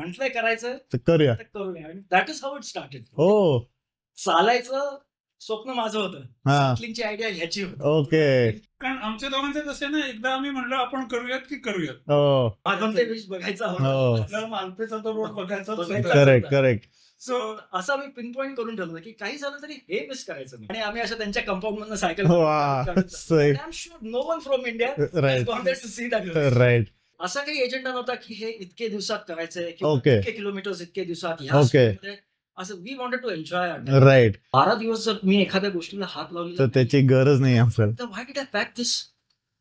म्हटलंय करायचं तर करूया. तर करूया. आणि that is how it started. हो, चालायचं स्वप्न माझं होतं, हा, सायकलिंगची आयडिया ह्याची होती. ओके. कारण आमच्या दोघांचं कसं ना, एकदा आम्ही म्हणलं आपण करूयात की करूयात. हो, मालवणचे बीच बघायचा हो. होता, आपल्याला मालपेचा तो रोड बघायचा बघायचा. Correct correct. सो असं मी पिन पॉईंट करून ठरवलं की काही झालं तरी हे मिस करायचं नाही. आणि आम्ही असं त्यांच्या कंपाऊंड मधून सायकल वा, सही. I am sure no one from India right to see that. Right. असा काही एजेंडा नव्हता की हे इतके दिवसात करायचंय किंवा Okay. इतके किलोमीटर इतके दिवसात. Okay. असं we wanted to enjoy. Right. 12 दिवस जर मी एखाद्या गोष्टीला हात तर लावला त्याची गरज नाही आपल्याला. तर why did I pack this.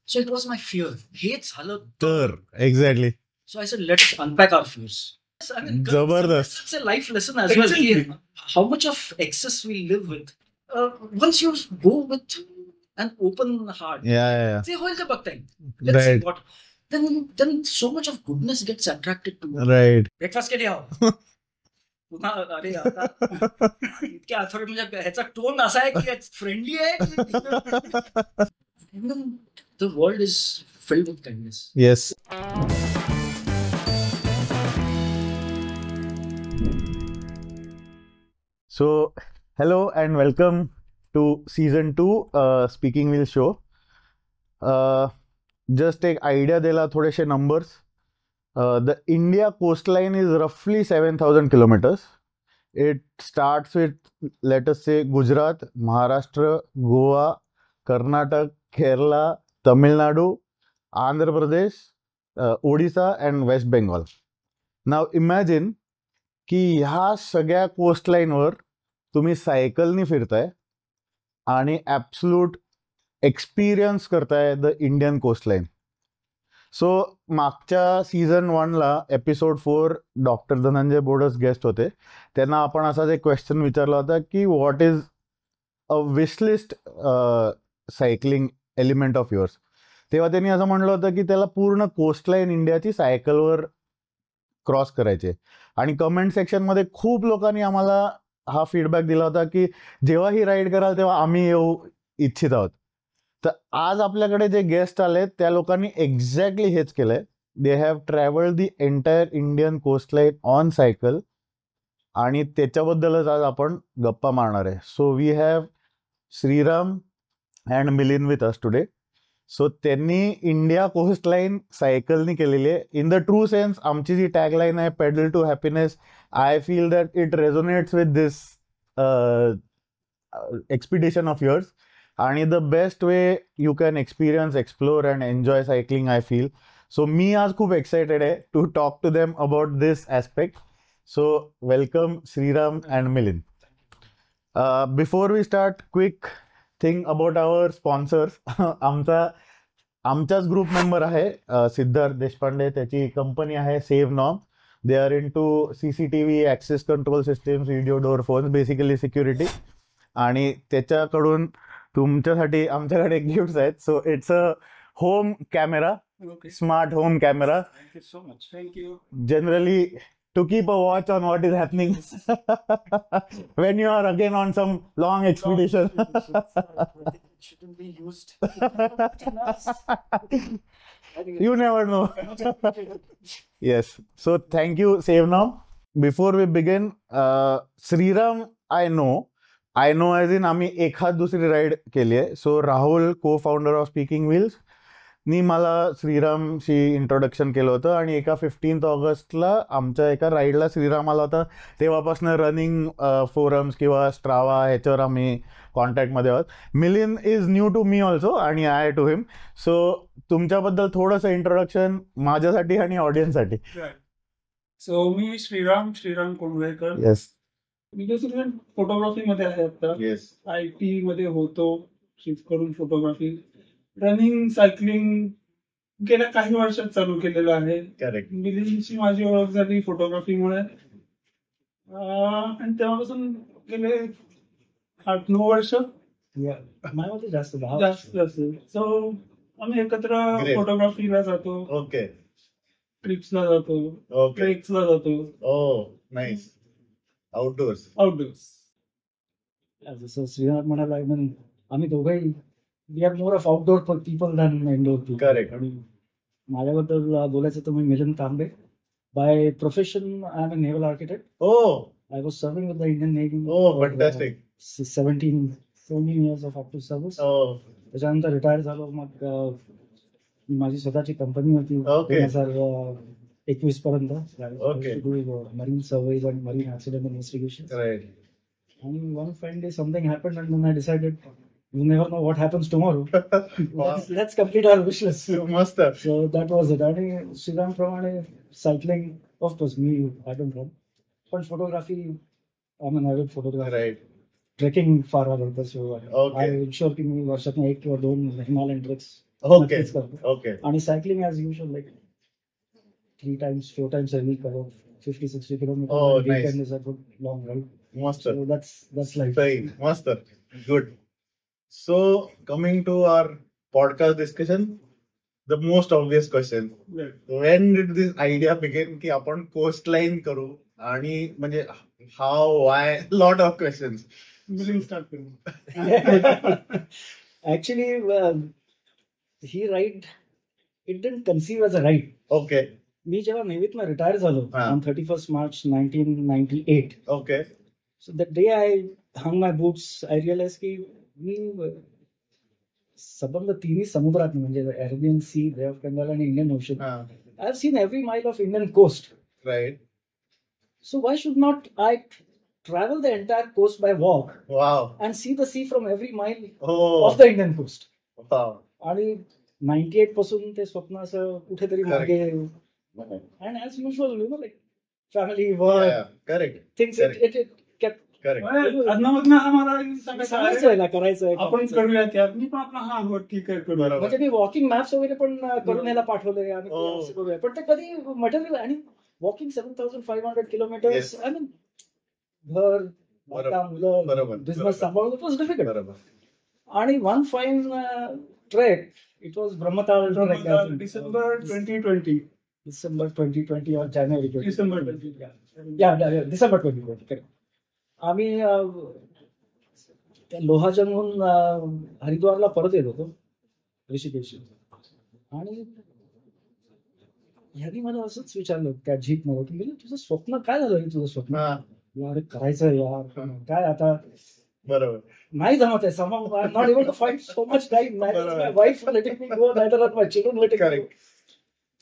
So it was my fear. हे झालं तर exactly. So I said let's unpack our fears. जबरदस्त. Life lesson as well. How much of excess we live with. Once you go with an open heart, या ते होईल ते बघता येईल. Right then so much of goodness gets attracted to you. Right. Breakfast केली आहो पुन्हा. अरे आता इतक्या अथॉरिटी म्हणजे ह्याचा टोन असा आहे की फ्रेंडली आहे. The world is filled with kindness. Yes. So, hello and welcome to season 2 Speaking Wheel show. Just एक idea दिला, थोडेसे numbers. The India coastline is roughly 7,000 kilometers. It starts with, let us say, Gujarat, Maharashtra, Goa, Karnataka, Kerala, Tamil Nadu, Andhra Pradesh, Odisha and West Bengal. Now imagine की ह्या सगळ्या कोस्टलाईनवर तुम्ही सायकलनी फिरताय आणि absolute experience करताय the Indian कोस्टलाईन. So मागच्या season 1ला episode 4 doctor Dhananjay Bodas guest होते. त्यांना आपण असाच एक क्वेश्चन विचारला होता की what is a wishlist cycling element of yours. तेव्हा त्यांनी असं म्हणलं होतं की त्याला पूर्ण कोस्टलाईन इंडियाची सायकलवर क्रॉस करायचे. आणि कमेंट सेक्शनमध्ये खूप लोकांनी आम्हाला हा फीडबॅक दिला होता की जेव्हा ही राईड कराल तेव्हा आम्ही येऊ इच्छित आहोत. तर आज आपल्याकडे जे गेस्ट आले त्या लोकांनी एक्झॅक्टली हेच केलंय. They have travelled the entire Indian coastline on cycle आणि त्याच्याबद्दलच आज आपण गप्पा मारणार आहे. So we have Shriram and Milind with us today. So त्यांनी इंडिया कोस्टलाईन सायकलनी केलेली आहे. इन द ट्रू सेन्स आमची जी टॅगलाईन आहे pedal to happiness, I feel that it resonates with this expedition of yours. आणि the best way you can experience, explore and enjoy cycling I feel. So मी आज खूप excited आहे to talk to them about this aspect. So welcome Shriram and Milind. Before we start, quick thing about our sponsors. आमचाच group member आहे सिद्धार्थ देशपांडे. त्याची company आहे Save Norm. They are into CCTV, access control systems, video door phones, basically security. आणि त्याच्याकडून तुमच्यासाठी आमच्याकडे gifts आहेत. So it's a home camera, smart home camera. Thank you so much. Thank you. Generally to keep a watch on what is happening when you are again on some long expedition. Shouldn't be used. You never know. Yes. So thank you, Sevnam. Before we begin, Sriram, I know as in आम्ही एखाद दुसरी ride केली आहे. So Rahul, को founder of speaking wheels, नी मला श्रीरामशी introduction केलं होतं. आणि एका 15 ऑगस्टला आमच्या एका राईडला श्रीराम आला होता. तेव्हापासून रनिंग फोरम्स किंवा स्ट्रावा ह्याच्यावर आम्ही कॉन्टॅक्टमध्ये आहोत. Milind is new to me also आणि आय टू हिम. सो तुमच्याबद्दल थोडंसं इंट्रोडक्शन माझ्यासाठी आणि ऑडियन्ससाठी. सो मी श्रीराम कोंडवेकर. येस. मी बेसिकली फोटोग्राफीमध्ये आहे आता. येस. IT मध्ये होतो, शिफ्ट करून फोटोग्राफी. रनिंग, सायकलिंग गेल्या काही वर्षात चालू केलेलं आहे. करेक्ट. मिलिंदची माझी ओळख झाली फोटोग्राफीमुळे आणि तेव्हापासून गेले 8-9 वर्ष जास्त. जास्त. सो आम्ही एकत्र Great. फोटोग्राफीला जातो, ओके. ट्रिप्सला जातो, ओके. ट्रेक्सला जातो, ओ नाईस. आउटडोर्स. आउटडोर्स. जसं श्रीनाथ म्हणाला, आम्ही दोघंही we are more of outdoor people than indoor people. Correct. आणि माझ्याबद्दल बोलायचं तर मी Milind Tambe. By profession, I'm a naval architect. Oh, I was serving with the Indian Navy. oh, for, fantastic. 17 years of active service. Oh, त्याच्यानंतर retire झालो. मग माझी स्वतःची कंपनी होती Okay. 2021 पर्यंत. Okay. मरीन सर्वेज आणि marine accident investigation. right. And one fine day something happened, and then I decided, you never know what happens tomorrow. Let's complete our wish list. मस्त. So that was it. आणि श्रीराम प्रमाणे cycling, of course मी I don't run, पण photography, I am an avid photographer. Right. Trekking फार आवडतं. So Okay. I ensure की मी वर्षातून 1 किंवा 2 हिमालयन ट्रेक्स Okay. नक्कीच करतो. Okay. आणि cycling as usual like 3 times 4 times a week, about 50-60 Oh, kilometers. nice. Weekend is a good long ride. मस्त. So that's life. सही. मस्त. Good. So, coming to our podcast discussion, the most obvious question. When did this idea begin की आपण coastline करू? आणि म्हणजे how, why, lot of questions. Billing start करू. Actually, he ride, it didn't conceive as a ride. Okay. मी जेव्हा नेव्हीतनं retire झालो हा. on 31st March 1998. Okay. So the day I hung my boots, I realized की मी सबंध तिन्ही समुद्रात, म्हणजे Arabian C, बे ऑफ बेंगाल आणि इंडियन ओशन, हा. I have seen every mile of Indian coast. Right. So why should not I travel the entire coast by walk Wow. and see the sea from every mile Oh. of the Indian coast? Wow. आणि 98 पासून ते स्वप्न असं कुठेतरी Correct. मागे, and as usual, you know, like family, work, Yeah. Correct. things, it kept Correct. अदनामधनं आम्हाला सांगायचं करायचंय. आपण करूया त्यात. मी पण आपला हा हो ठीक आहे करूया. बरोबर. म्हणजे मी वॉकिंग मॅप्स वगैरे पण करून याला पाठवले आणि Oh. असं करूया, पण ते कधी मटेरियल, आणि walking 7,500 kilometre, Yes. I mean घर, बायका, मुलं, बरोबर. बिझनेस सांभाळून, इट वॉज डिफिकल्ट. बरोबर. आणि one fine trek, it was Brahmatal trek, December 2020. December 2020 or जानेवारी 2020. डिसेंबर 2020. December 2020, correct. आम्ही त्या लोहाजंगहून हरिद्वारला परत येत होतो, ऋषिकेश, आणि ह्यांनी मला असंच विचारलं त्या जीप मध्ये की म्हणजे तुझं स्वप्न काय झालं, तुझं स्वप्न? हा. यार करायचं यार, काय आता बरोबर. नाही जमत आहे, somehow I'm not able to find so much time, neither is my wife letting me go, neither are my children letting me go. Correct.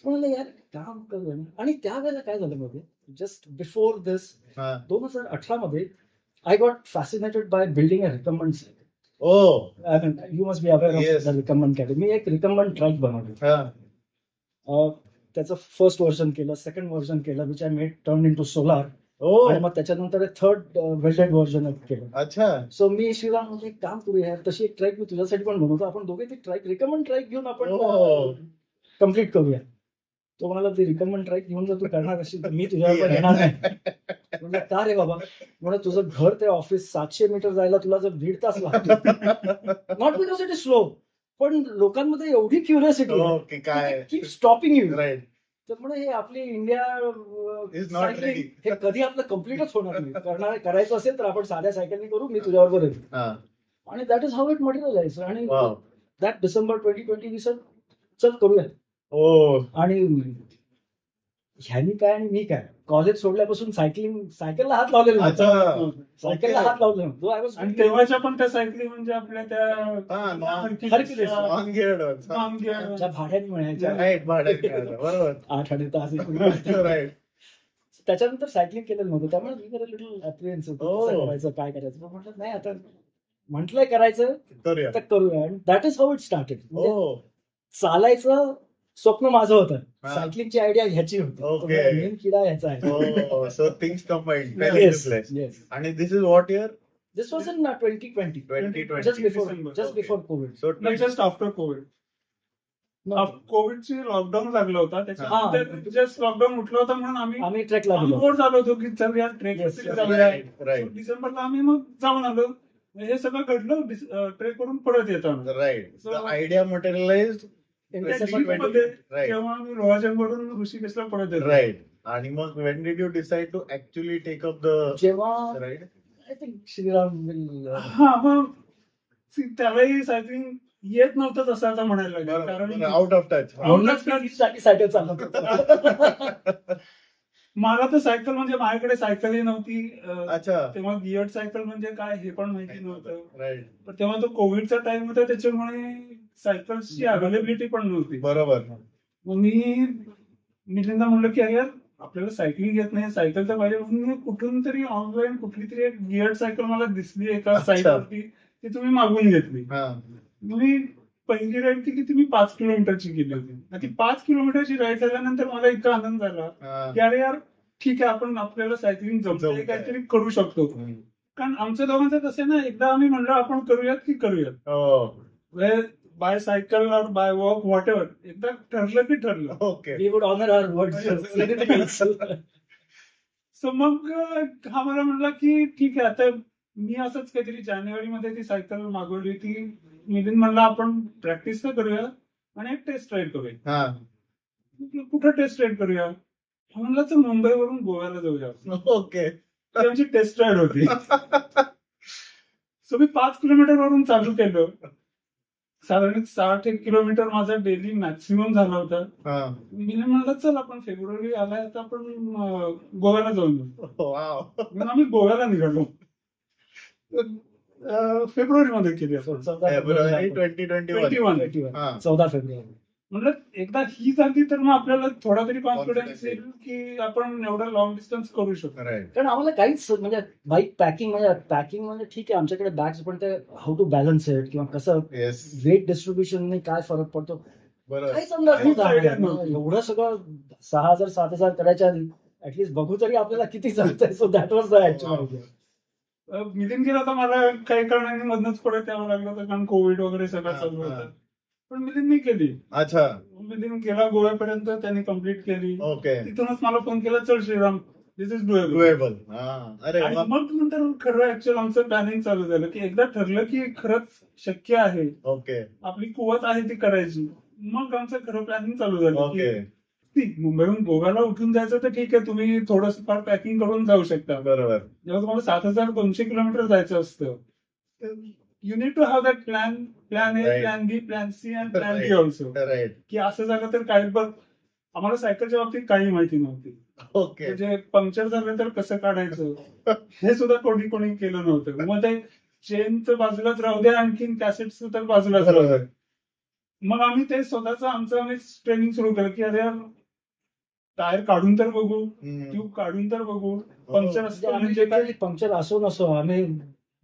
म्हणलं यार काम करूया ना. आणि त्यावेळेला काय झालं मध्ये, जस्ट बिफोर दिस, हा. 2018 मध्ये I got fascinated by building a recumbent cycle. Oh. I mean, you must be aware of Yes. the recumbent category. मी एक recumbent trike बनवली. हा. त्याचं फर्स्ट व्हर्जन केलं, सेकंड व्हर्जन केलं, which I made turn into solar, Oh. आणि मग त्याच्यानंतर third welded version केलं. अच्छा. सो मी श्रीराम म्हणजे एक काम करूया, तशी एक ट्रॅक मी तुझ्यासाठी पण बनवतो, आपण दोघे ती ट्रॅक, रिकमेंड ट्रॅक घेऊन आपण Oh. कम्प्लीट करूया. तो म्हणाला ती रिकमेंड ट्रॅक घेऊन जर तू करणार असेल तर मी तुझ्यावर पण येणार नाही. म्हणलं का रे बाबा? म्हणजे तुझं घर ते ऑफिस 700 मीटर जायला तुला जर 1.5 तास लागतो, not because it is slow, पण लोकांमध्ये एवढी क्युरियोसिटी Okay, काय? Keep stopping you. Right. तर म्हणजे हे आपली India Is not cycling, ready. हे कधी आपलं कम्प्लीटच होणार नाही. करायचं असेल तर आपण साध्या सायकलनी करू, मी तुझ्याबरोबर येतो. हा. आणि that is how it materialize. आणि Wow. दॅट डिसेंबर 2020 वी सर चल करूया. Oh. आणि ह्यानी काय आणि मी काय, कॉलेज सोडल्यापासून सायकलला हात लावलेला अच्छा. सायकलला हात लावलेला नव्हतो. I was- आणि तेव्हाच्या पण त्या सायकली म्हणजे आपल्या त्या हा, Hercules. long geared ones. हा. ज्या भाड्याने मिळायच्या Right, भाड्याने मिळालं. बरोबर. 8 तास. Right. त्याच्यानंतर सायकलिंग केलेलं नव्हतं, त्यामुळे मी जरा लिटल अप्रियन्स होतो, Oh. कसं करायचं, काय करायचं. पण म्हटलं नाही, आता म्हटलंय करायचं करूया. तर करूया. आणि that is how it started. Oh. चालायचं स्वप्न माझं होतं, हा. सायकलिंगची आयडिया ह्याची होती. Okay. मेन किडा ह्याचा आहे. Oh. So things combined. Fell into Yes, place. yes. आणि this is what year? This was in 2020, 2020. just before Okay. COVID. So just after Covid. No, कोविडची लॉकडाऊन लागलं होता, त्याच्यानंतर जस्ट लॉकडाऊन उठलं होतं म्हणून आम्ही ट्रेकला आम्ही गेलो. बोर झालो होतो की चल यार ट्रेक Yes, yes. जाऊया. Right. So डिसेंबरला आम्ही मग जाऊन आलो. हे सगळं घडलं ट्रेक करून परत येताना. Right. So- The idea materialized. In त्या December December 2020. जीपमध्ये तेव्हा आम्ही रोहाजंगवरून ऋषिकेशला परत येतो. Right. आणि मग when did you decide to actually take up the जेव्हा ride? I think Shriram will, हा मग त्यावेळी सायकलिंग येत नव्हतं तसं आता म्हणायला लागेल, कारण out of touch. Out of touch. साठी सायकल चालवत होतो. मला तर सायकल म्हणजे माझ्याकडे सायकलही नव्हती. अच्छा. तेव्हा गिअर्ड सायकल म्हणजे काय हे पण माहिती नव्हतं. राईट. पण तेव्हा तो कोविडचा टाइम होता, त्याच्यामुळे सायकल्सची अवेलेबिलिटी पण नव्हती. बरोबर. मग मी मिलिंदा म्हणलं की यार आपल्याला सायकलिंग येत नाही, सायकल तर पाहिजे. म्हणून मी कुठून तरी ऑनलाईन कुठली तरी एक गिअर्ड सायकल मला दिसली एका अच्छा. साईटवरती, ती तुम्ही मागून घेतली. हा. मी पहिली राईड केली ती मी 5 किलोमीटरची केली होती. आणि ती 5 किलोमीटरची राईड झाल्यानंतर मला इतका आनंद झाला हा. की अरे यार ठीक आहे, आपण आपल्याला सायकलिंग जमतंय, जमतंय. काहीतरी करू शकतो. कारण आमच्या दोघांचं कसं आहे ना, एकदा आम्ही म्हणलं आपण करूयात की करूयात, हो. बाय सायकल और बाय वॉक व्हॉट एव्हर, एकदा ठरलं की ठरलं. Okay. We would honour our words. So मग हा मला म्हणला की ठीक आहे, आता मी असंच काहीतरी जानेवारीमध्ये ती सायकल मागवली होती. मिलिंद म्हणला आपण प्रॅक्टिस तर करूया आणि एक टेस्ट राईड करूया. हा. कुठं टेस्ट राईड करूया? म्हणलं तर मुंबईवरून गोव्याला जाऊया. ओके. ती आमची टेस्ट राईड होती. सो मी 5 किलोमीटर वरून चालू केलं. साधारण 60 किलोमीटर माझा डेली मॅक्सिमम झाला होता. हा. मी म्हणलं चल आपण फेब्रुवारी आलाय आता आपण गोव्याला जाऊन येऊ. वाव. म्हणून आम्ही गोव्याला निघालो. फेब्रुवारीमध्ये केली असं. फेब्रुवारी 2021. 21. हा. 14 फेब्रुवारी. म्हणलं एकदा ही झाली तर मग आपल्याला थोडा तरी कॉन्फिडन्स Confidence येईल की आपण एवढं लॉंग डिस्टन्स करू शकतो. राईट. कारण आम्हाला काहीच म्हणजे बाईक पॅकिंग म्हणजे ठीक आहे आमच्याकडे बॅग्स, पण ते हाऊ टू बॅलन्स इट किंवा कसं येस. वेट डिस्ट्रीब्युशन काय फरक पडतो बरोबर. काहीच अंदाज काहीच idea नव्हता. नव्हती. एवढं सगळं 6,000 7,000 करायच्या आधी ऍटलीस्ट बघू तरी आपल्याला किती जमतंय. So that was the actual. Milind गेला तर मला काही कारणाने मधनच परत यावं लागलं होतं, कारण कोविड वगैरे सगळं हा, चालू हा. होतं. पण मिलिंदनी केली. अच्छा. मिलिंद गेला गोव्यापर्यंत, त्यांनी कम्प्लीट केली. ओके. तिथूनच मला फोन केला, चल श्रीराम दिस इज डुएबल. डुएबल. अरे आणि वा. मग नंतर खरं ऍक्च्युअल आमचं प्लॅनिंग चालू झालं की एकदा ठरलं की खरंच शक्य आहे, ओके. आपली कुवत आहे ती करायची. मग आमचं खरं प्लॅनिंग चालू झालं ओके. की मुंबईहून गोव्याला उठून जायचं तर ठीक आहे, तुम्ही थोडंसं फार पॅकिंग करून जाऊ शकता. बरोबर. जेव्हा तुम्हाला 7,200 किलोमीटर जायचं असतं, you need to have that plan A, Right. Plan B, plan C and plan D Right. Also. Right. की असं झालं तर काय, बघ आम्हाला सायकलच्या बाबतीत काही माहिती नव्हती. ओके. म्हणजे पंक्चर झालं तर कसं काढायचं हे सुद्धा कोणी केलं नव्हतं. मग ते चेनचं बाजूलाच राहू द्या, आणखीन कॅसेटचं तर बाजूलाच राहू द्या. मग आम्ही ते स्वतःच आमचं आम्ही ट्रेनिंग सुरू केलं की अरे टायर काढून तर बघू, ट्यूब काढून तर बघू, पंक्चर असतं म्हणजे काय. पंक्चर असो नसो आम्ही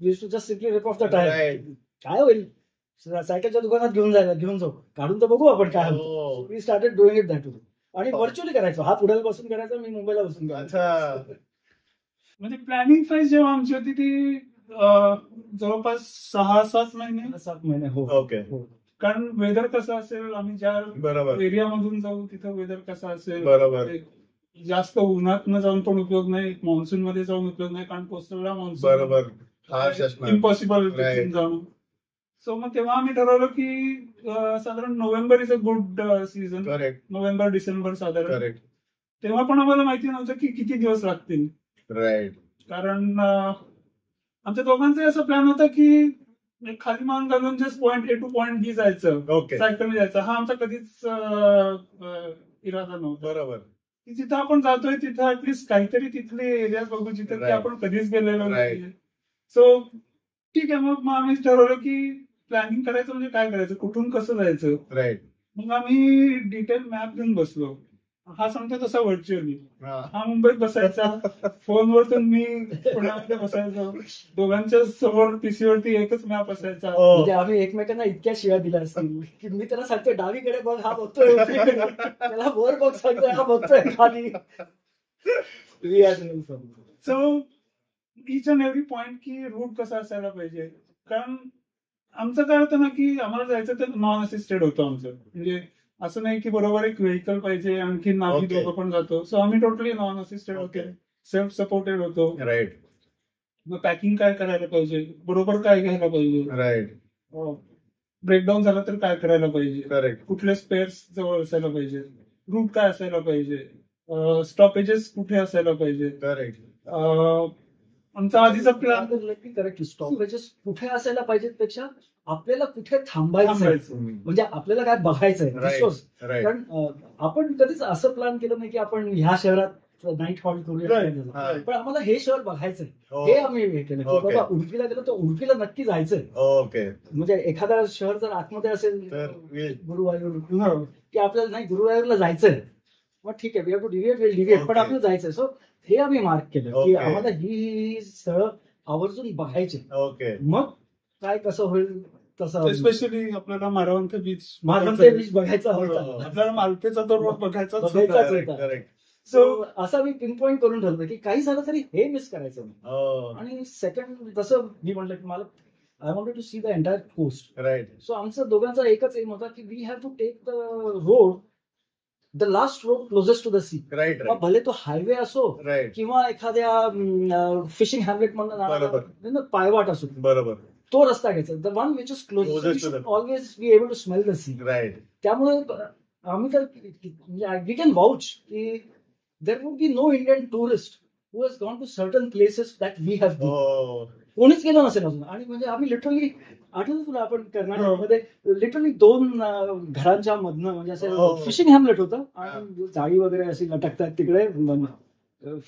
just simply rip off the tyre. Right. काय होईल सायकलच्या दुकानात घेऊन जाऊ, काढून तर बघू आपण काय होतं. हो. We started doing it that way. आणि व्हर्च्युअली करायचो, हा पुढे बसून करायचा, मी मुंबईला बसून करायचो. अच्छा. म्हणजे प्लॅनिंग फेज जेव्हा आमची होती ती जवळपास 6-7 महिने. 7 महिने. हो ओके. हो. कारण वेदर कसं असेल, आम्ही ज्या बरोबर. एरियामधून जाऊ तिथं वेदर कसं असेल, बरोबर. जास्त उन्हात न जाऊन पण उपयोग नाही, मान्सून मध्ये जाऊन उपयोग नाही, कारण कोस्टलला मान्सून बरोबर. हार्श असणार. Impossible Right. जाऊन. सो मग तेव्हा आम्ही ठरवलं की साधारण November is a good season. Correct. November December साधारण. करेक्ट. तेव्हा पण आम्हाला माहिती नव्हतं की किती दिवस लागतील, राईट. कारण आमच्या दोघांचा असा प्लॅन होता की खाली मान घालून just point A to point B जायचं, ओके. सायकलने जायचं, हा आमचा कधीच इरादा नव्हता. बरोबर. की जिथं आपण जातोय तिथं ऍटलीस्ट काहीतरी तिथले एरिया बघू जिथे Right. आपण कधीच गेलेलो Right. नाही. सो ठीक आहे, मग आम्ही ठरवलं की प्लॅनिंग करायचं म्हणजे काय करायचं, कुठून कसं जायचं. राईट. मग आम्ही डिटेल मॅप घेऊन बसलो. हा सांगतो तसा व्हर्च्युअली, हा मुंबईत बसायचा, फोनवरतून मी पुण्यामध्ये बसायचो, दोघांच्या समोर पीसीवरती एकच मॅप असायचा. म्हणजे आम्ही एकमेकांना इतक्या शिव्या दिल्या असतील की मी त्याला सांगतोय डावीकडे बघ, हा बघतोय उजवीकडे. त्याला वर बघ सांगतोय, हा बघतोय खाली. So each and every point की रूट कसा असायला पाहिजे. कारण आमचं काय होतं ना की आम्हाला जायचं तर नॉन असिस्टेड होतं आमचं. म्हणजे असं नाही की बरोबर एक व्हेकल पाहिजे, आणखी आम्ही Okay. दोघं पण जातो. सो आम्ही टोटली नॉन असिस्टेड होतो, Okay. सेल्फ सपोर्टेड होतो. राईट. मग पॅकिंग काय करायला पाहिजे, बरोबर काय घ्यायला पाहिजे, राईट. ब्रेकडाऊन झाला तर काय करायला पाहिजे, करेक्ट. कुठले स्पेअर्स जवळ असायला पाहिजे, रूट काय असायला पाहिजे, स्टॉपेजेस कुठे असायला पाहिजे. करेक्ट. आमचा आधीचा प्लॅन करेक्ट. स्टॉपेजेस कुठे असायला पाहिजेत पेक्षा आपल्याला कुठे थांबायचं, थांबायचं. म्हणजे आपल्याला काय बघायचंय. राईट. राईट. कारण आपण कधीच असं प्लॅन केलं नाही की आपण ह्या शहरात नाईट हॉल्ट करूया Right. काय झालं. हा. पण आम्हाला हे शहर बघायचंय. हो. हे आम्ही हे केलं की Okay. बाबा उडपीला गेलो तर उडपीला नक्की जायचंय. ओके म्हणजे एखादा शहर जर आतमध्ये असेल तर गुरुवायूर हो. की आपल्याला नाही गुरुवायूरला जायचंय, मग ठीक आहे, we have to deviate, will deviate, पण Okay. आपल्याला जायचंय. सो हे आम्ही मार्क केलं की Okay. आम्हाला ही स्थळं आवर्जून बघायची. ओके मग काय कसं होईल तसं स्पेशली आपल्याला मालवण बीच मालवणचे बीच बघायचा हो. होता. आपल्याला मालपेचा तो रोड बघायचाच बघायचाच होता. होता. करेक्ट सो असं मी पिन पॉईंट करून ठरवलं की काही झालं तरी हे मिस करायचं नाही. हो आणि सेकंड जसं मी म्हटलं की मला I wanted to see the entire coast. Right so आमचं दोघांचा एकच एम होता की we have to take the road, the last road closest to the sea. Right मग भले तो हायवे असो राईट किंवा एखाद्या फिशिंग हॅमलेट बरोबर. मधून पायवाट असो, बरोबर तो रस्ता घ्यायचा. The one which is Closest to close the- always be able to smell the sea. Right त्यामुळे आम्ही तर वी कॅन वाउच की there would be no Indian tourist who has gone to certain places that we have been. हो कोणीच गेलो नसेल अजून. आणि म्हणजे आम्ही लिटरली आठवतं तुला आपण कर्नाटकमध्ये लिटरली 2 घरांच्या मधनं म्हणजे हो. असं फिशिंग हॅमलेट होतं आणि जाळी वगैरे अशी लटकतात तिकडे.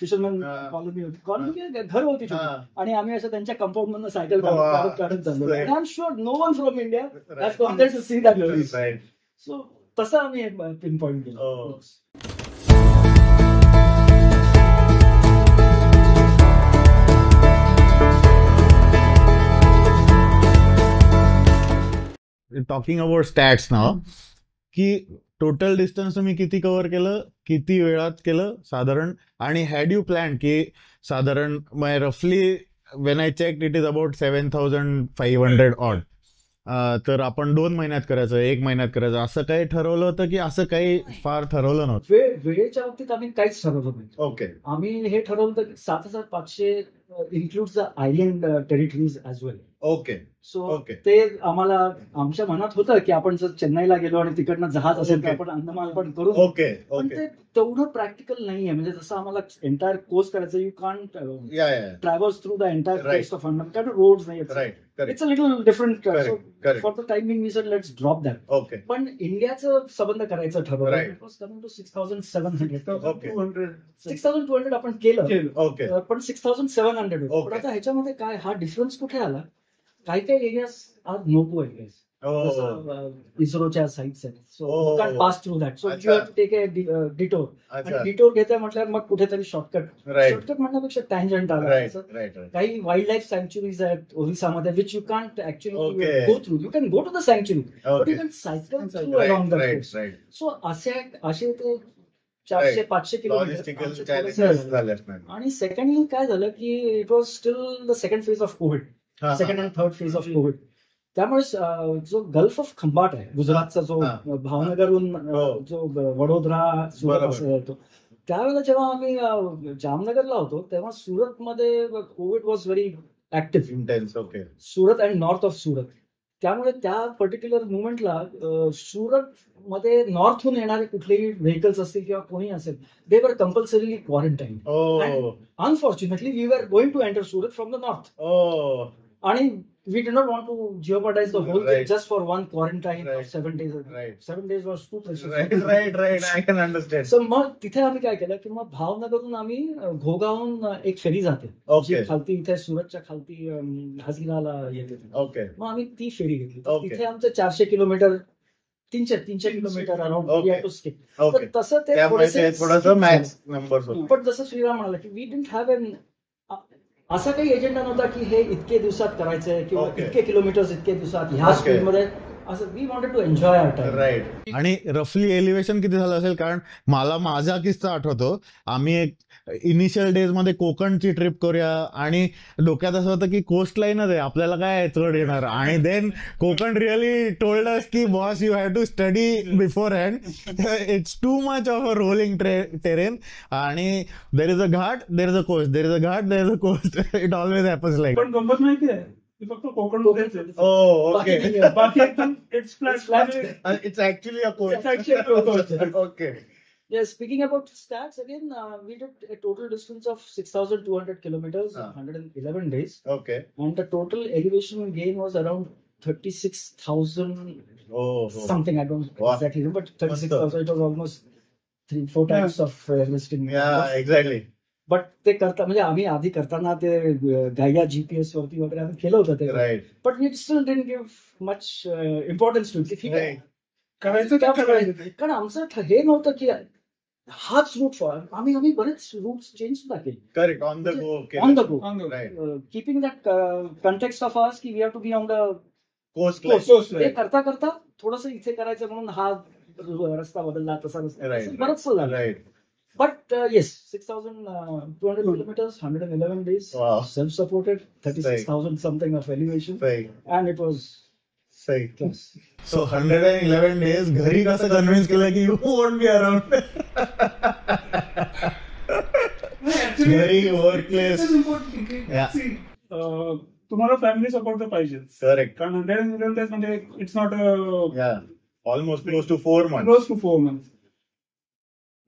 फिशरमॅन हा. कॉलनी होती, कॉलनी घर होती छोटी. हा. आणि आम्ही असं त्यांच्या कंपाऊंड मधनं सायकल वा. काढत चाललो. Right. I am sure no one from India has Right. Gone there to see that. Right so तसं आम्ही पिन पॉईंट केलं. हो. टॉकिंग अबाउट स्टॅट्स नाव की टोटल डिस्टन्स तुम्ही किती कव्हर केलं, किती वेळात केलं साधारण, आणि हॅड यू प्लॅन की साधारण रफली when I check it is about 7,500 odd, तर आपण 2 महिन्यात करायचं, 1 महिन्यात करायचं, असं काही ठरवलं होतं की असं काही फार ठरवलं नव्हतं? वेळेच्या बाबतीत आम्ही काहीच ठरवलं नाही. ओके आम्ही हे ठरवलं होतं की 7,500 include the island territories as well. Okay so okay ते आम्हाला आमच्या मनात होतं की आपण जर चेन्नईला गेलो आणि तिकडनं जहाज असेल तर Okay. आपण अंदमान पण करू. ओके पण ओके ते तेवढं प्रॅक्टिकल नाहीये. म्हणजे जसं आम्हाला एंटायर कोस्ट करायचं, यू कांट या travels through the entire Right. Coast of Andaman, कारण रोड्स नाही. Right correct it's a little different. Correct correct for the timing we said let's drop that. Okay पण इंडियाचं संबंध करायचं ठरवलं. Right. It was coming to 6,700. Okay. 200 6,200 आपण केलं. केलं. ओके पण 6,700 होतं. Okay. पण आता ह्याच्यामध्ये काय हा डिफरन्स कुठे आला? काही काही एरियाज आर नो एरियाज. इस्रोच्या साईट्स आहेत. So Oh. You can pass through that. So अच्छा. You have to take a detour. अच्छा आणि डिटोर घेताय म्हटल्यावर मग कुठेतरी शॉर्टकट. राईट शॉर्टकट म्हणण्यापेक्षा टँजंट आला. राईट असं राईट राईट काही वाईल्ड लाईफ सँक्च्युरीज आहेत ओरिसामध्ये which you can't actually Okay. Go through. You can go to the sanctuary but okay you can cycle through along the right coast. Right so असे ते 400-500 logistical kilometre challenges झाले असणार. आणि secondly काय झालं की it was steel the second phase of Covid. हा, हा. Second and third phase of Covid. त्यामुळे जो गल्फ ऑफ खंबाट आहे गुजरातचा, जो हा. भावनगरहून हो. जो वडोदरा सुरत बरोबर. असं जातो, त्यावेळेला जेव्हा आम्ही जामनगरला होतो तेव्हा सुरतमध्ये COVID was very active. Intense okay Surat and north of Surat. त्यामुळे त्या पर्टिक्युलर मुवमेंटला सुरत मध्ये नॉर्थहून येणारे कुठलेही व्हेकल्स असतील किंवा कोणी असेल, they were compulsorily quarantine. Oh unfortunately we were going to enter Surat from the north. Oh आणि वी did not want to jeopardize the whole thing Right. just for one quarantine Right. of 7 days. Right. 7 days was too precious. Right right right I can understand. So मग तिथे आम्ही काय केलं की मग भावनगरहून आम्ही घोगावून एक फेरी जाते ओके जी खालती इथे सुरतच्या खालती हजीराला येते. ओके मग आम्ही ती फेरी घेतली. तर Okay. तिथे आमचं 400 kilometre 300 kilometre around Okay. To stay. Okay तर तसं ते त्यामुळे ते थोडंसं मॅक्स नंबर होत. पण जसं श्रीराम म्हणाला की वी डिडंट हॅव एन असा काही एजेंडा नव्हता की हे इतके दिवसात करायचंय किंवा Okay. इतके किलोमीटर्स इतके दिवसात ह्या Okay. स्पीडमध्ये. असं we wanted to enjoy our time. Right. आणि रफली एलिव्हेशन किती झालं असेल? कारण मला माझा किस्सा आठवतो. आम्ही एक इनिशियल डेज मध्ये कोकणची ट्रिप करूया आणि डोक्यात असं होतं की कोस्ट लाईनच आहे, आपल्याला काय चढ येणार. आणि then Konkan really told us की boss you have to study beforehand, it's too much of a rolling terrain आणि there is a ghat, there is a coast, there is a ghat, there is a coast. It always happens like. पण गंमत माहिती आहे ती फक्त कोकण मध्येच आहे. ओ okay बाकी एकदम it's flat. It's actually a It's actually a coast. Coast. Okay Yeah, speaking about stats again, we did a total distance of 6,200 kilometers, 111 days, okay and the total elevation gain was around 36,000 oh something. I don't Wow. exactly know, but 36,000. It was almost 3-4 times of Everesting. Exactly. But ते करता म्हणजे आम्ही आधी करताना ते गाया GPS वरती वगैरे आम्ही केलं होतं ते. Right. But we still didn't give much importance to it. ठीक आहे करायचं त्या करायचं ते. कारण आमचं हे नव्हतं की हाच रूट फॉर आम्ही बरेच रूट चेंज सुद्धा केले correct. On the go. On the go, On the- right. Keeping that context of ours की we have to be on the coast. Coast ते line. करता करता थोडस इथे करायचं म्हणून हा रस्ता बदलला तसा रस्ता Right. बरंच झालं. Right. But yes, 6,200 kilometers, 111 days, Wow. self-supported, 36,000 something of elevation, सही. and it was सही. class. सो 111 days घरी कसं कन्व्हिन्स केलं की you won't be around? Actually, Very work place. this is important. Yeah. See, तुम्हाला family support तर पाहिजेच. Correct. कारण 111 days म्हणजे इट्स नॉट या almost close to 4 months. Close to 4 months.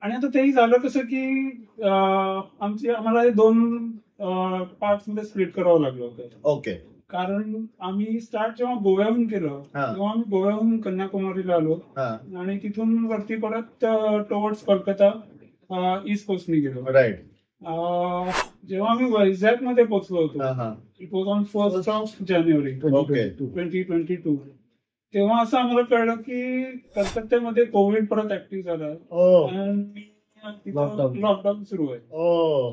आणि आता तेही झालं कसं की आम्हाला हे 2 पार्ट्स मध्ये स्प्लिट करावं लागलं होतं. ओके. कारण आम्ही स्टार्ट जेव्हा गोव्याहून केलं हा. तेव्हा आम्ही गोव्याहून कन्याकुमारीला आलो हा. आणि तिथून वरती परत टुवर्ड्स कोलकाता ईस्ट कोस्टनी गेलो. राईट. जेव्हा आम्ही वैजाग मध्ये पोहोचलो होतो, हा हा. It was on 1st of January Okay. 2022. तेव्हा असं आम्हाला कळलं की कलकत्त्यामध्ये कोविड परत ऍक्टिव्ह झाला ओ. आणि Lockdown. लॉकडाऊन सुरू आहे. ओ.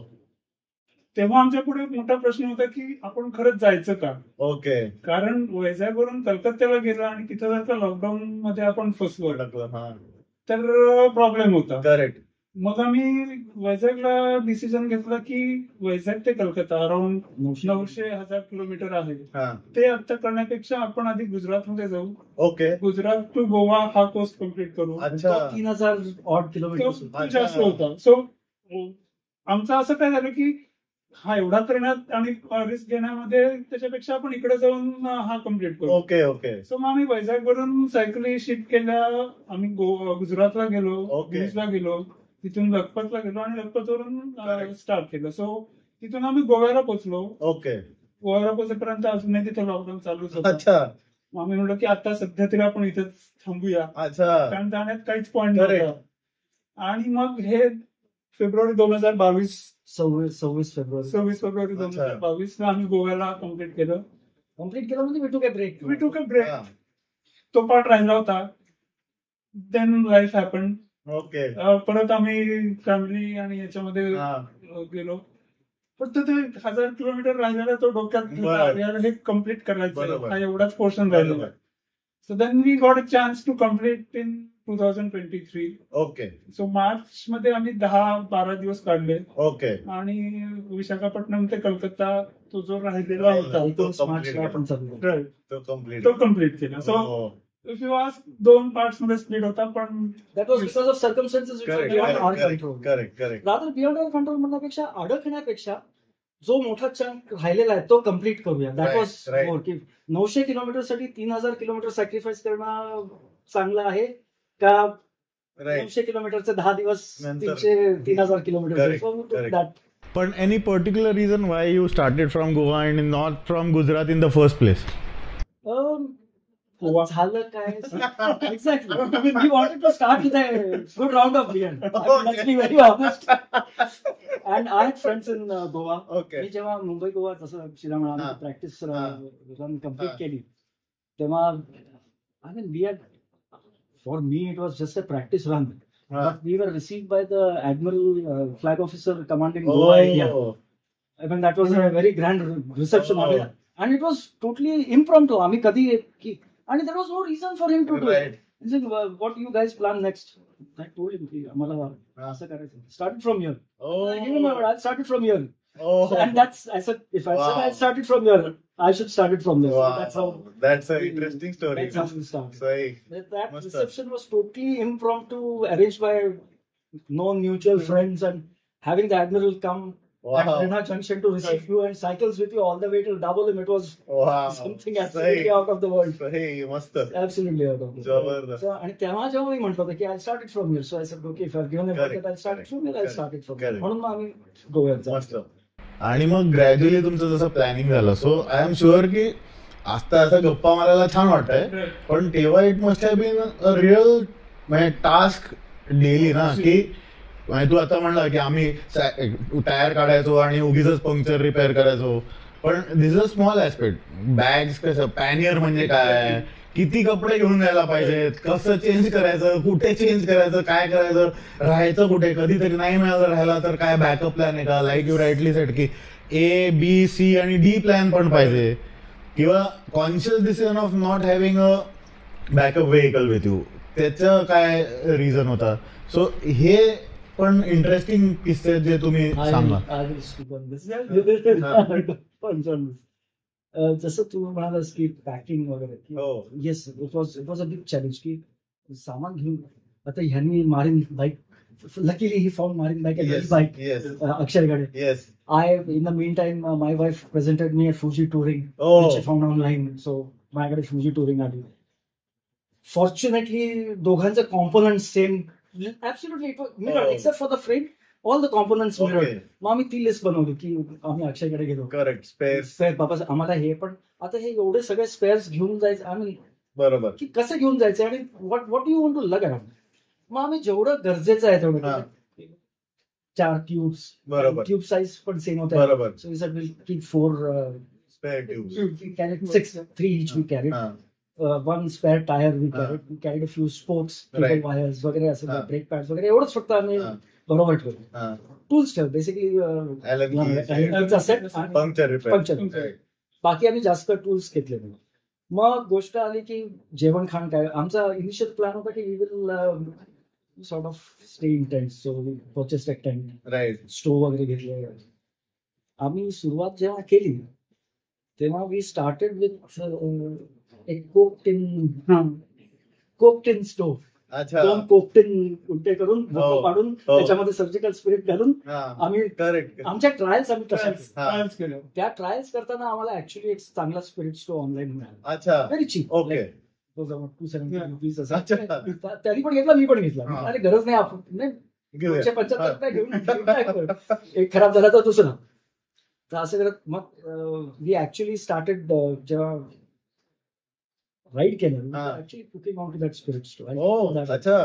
तेव्हा आमच्या पुढे मोठा प्रश्न होता की आपण खरंच जायचं का? ओके. कारण वैजागवरून कलकत्त्याला गेलं आणि तिथं जर का लॉकडाऊन मध्ये आपण फसलो हा. तर प्रॉब्लेम होता. करेक्ट. मग आम्ही वैजागला डिसिजन घेतलं की वैजाग ते कलकत्ता अराउंड 900,000 किलोमीटर आहे. हा. ते आता करण्यापेक्षा आपण आधी गुजरातमध्ये जाऊ. ओके. गुजरात टू गोवा हा कोर्स कम्प्लीट करू. अच्छा. 3,000 odd kilometers. तो जास्त होता. सो आमचं असं काय झालं की हा एवढा करण्यात आणि रिस्क घेण्यामध्ये त्याच्यापेक्षा आपण इकडे जाऊन हा कम्प्लीट करू. ओके. ओके. सो मग आम्ही वैजाग वरून सायकली शिफ्ट केल्या. आम्ही गुजरातला गेलो, Okay. भुजला गेलो, तिथून लखपतला गेलो आणि लखपतवरून Correct. स्टार्ट केलं. सो तिथून आम्ही गोव्याला पोहोचलो. ओके. गोव्याला पोहोचेपर्यंत अजूनही तिथे लॉकडाऊन चालूच होतं. अच्छा. मग आम्ही म्हणलो की आता सध्या तरी आपण इथेच थांबूया, अच्छा. कारण जाण्यात काहीच पॉईंट Correct. नव्हता. आणि मग हे फेब्रुवारी 2022 26 फेब्रुवारी 26 फेब्रुवारी 2022 ला आम्ही गोव्याला कम्प्लीट केलं. कम्प्लीट केलं म्हणजे we took a break. We took a break. हा. तो पार्ट राहिला होता. Then life happen. ओके. परत आम्ही फॅमिली आणि याच्यामध्ये हा. गेलो. फक्त ते 1000 किलोमीटर राहिलेला तो डोक्यात बरं. यार हे कम्प्लीट करायचं बरोबर. हा एवढाच पोर्शन राहिलेला. बरोबर. So then we got a chance to complete in 2023. Okay. So मार्च मध्ये आम्ही 10-12 दिवस काढले ओके. आणि विशाखापट्टणम ते कलकत्ता तो जो राहिलेला होता 19 मार्चला आपण चालू केलं. right, तो कम्प्लीट. तो कम्प्लीट केला. So if you ask 2 parts मध्ये स्प्लिट होता, पण That was because of circumstances which were beyond our control. Correct. Correct. Rather beyond our control म्हणण्यापेक्षा अडकण्यापेक्षा जो मोठा चंक राहिलेला आहे तो कम्प्लीट करूया. That Right, was right. मोर की 900 किलोमीटर साठी 3,000 किलोमीटर सॅक्रिफाईस करणं चांगलं आहे का राईट. 900 किलोमीटरचे 10 दिवस नंतर. 3,000 kilometre. Correct, correct. But any particular reason why you started from Goa and not from Gujarat in the first place? Goa. झालं काय exactly. We wanted to start with a good round of beer. Let's be very honest. And I had friends in Goa. Okay. मी जेव्हा मुंबई गोवा जसं श्रीराम हा. Practice हा. Run complete हा. केली तेव्हा I mean we had for me it was just a practice run. But we were received by the Admiral Flag Officer commanding Goa India. I mean, that was a very grand reception. Oh. And it was totally impromptu. आम्ही कधी and there was no reason for him to do it. Right. He said, what do you guys plan next? I told him, की आम्हाला असं करायचं. Started from here. I gave him a word. I started from here. Oh. And that's, I said, if I said I started from here, I should start it from there. Wow. So that's how. That's an interesting story. That's how we started. Sahi. That Must reception was totally impromptu, arranged by known mutual friends, and having the Admiral come at Wow. Rena Junction to receive you and cycles with you all the way till Dabolim. It was Wow. something absolutely Sahi. out of the world. Sahi. मस्त. Absolutely out of the world. जबरदस्त. So, आणि तेव्हा जेव्हा मी म्हटलं होतं की I started from here. So I said, okay, if I've given a Correct. bucket, I'll start it from here, I'll Correct. start it from Correct. here. म्हणून मग आम्ही गोव्यात जातो. मस्त. आणि मग ग्रॅज्युअली तुमचं जसं प्लॅनिंग झालं, सो आय एम शुअर की आता असं गप्पा मारायला छान वाटतंय, पण तेव्हा it must have been a real म्हणजे टास्क डेली ना की म्हणजे तू आता म्हणला की आम्ही टायर काढायचो आणि उगीच पंक्चर रिपेअर करायचो, पण this is a small aspect. Bags कसं, पॅनियर म्हणजे काय, किती कपडे घेऊन जायला पाहिजेत, कसं चेंज करायचं, कुठे चेंज करायचं, काय करायचं, राहायचं कुठे, कधीतरी नाही मिळालं राहायला तर काय बॅकअप प्लॅन आहे का, लाईक यू राईटली सेट की A, B, C आणि D प्लॅन पण पाहिजे, किंवा conscious decision of not having a backup vehicle with you, त्याचं काय रिझन होता. सो हे पण इंटरेस्टिंग किस्से जे तुम्ही सांगा. जसं तू म्हणालास की पॅकिंग वगैरे, yes it was a big challenge की सामान घेऊन. आता ह्यांनी marine bike, luckily he found marine bike अक्षरकडे. In the meantime, my wife presented me at Fuji Touring, which she found online. So माझ्याकडे Fuji Touring आली. Fortunately, दोघांचे components same. Absolutely, it was mirrored except for the frame. All the components mirrored. मग आम्ही ती list बनवली की आम्ही अक्षयकडे गेलो. करेक्ट. स्पेअर बाबा आम्हाला हे, पण आता हे एवढे सगळे स्पेअर्स घेऊन जायचं आम्ही, बरोबर, की कसं घेऊन जायचं आणि व्हॉट यू वॉन्ट टू लग अराउंड. मग आम्ही जेवढं गरजेचं आहे तेवढं 4 ट्यूब्स, बरोबर, ट्यूब साईज पण सेम होत्या. बरोबर. So we said we'll keep 4 spare tubes. we carried 6, 3 each we carried. One spare tire we carried. We carried a few spokes, cable wires वगैरे असं, brake pads वगैरे एवढंच फक्त आम्ही बरोबर ठेवलं. टूल्स ठेव बेसिकली सेट, पंक्चर. बाकी आम्ही जास्त टूल्स घेतले नाही. मग गोष्ट आली की जेवण खाण काय. आमचा इनिशियल प्लॅन होता की we will sort of stay in tents, so we purchased a tent, right. Stove वगैरे घेतले. आम्ही सुरुवात जेव्हा केली तेव्हा वी स्टार्टेड विथ एक कोकटिन स्टोव्ह. अच्छा. 2 कोकटिन उलटे करून पाडून त्याच्यामध्ये सर्जिकल स्पिरिट घालून आम्ही करेक्ट. आमच्या ट्रायल्स आम्ही तशाच ट्रायल्स केलं. त्या ट्रायल्स करताना आम्हाला ऍक्च्युली एक चांगला स्पिरिट स्टोव्ह ऑनलाईन मिळाला. अच्छा. Very chip. ओके. ₹270 असा. अच्छा. त्यांनी पण घेतला, मी पण घेतला. अरे गरज नाही, आपण नाही घेऊया. 175 घेऊन एक खराब झाला तर दुसरा. तर असं करत मग वी ऍक्च्युली स्टार्टेड जेव्हा राईड केलं actually cooking on to that spirit stove. अच्छा.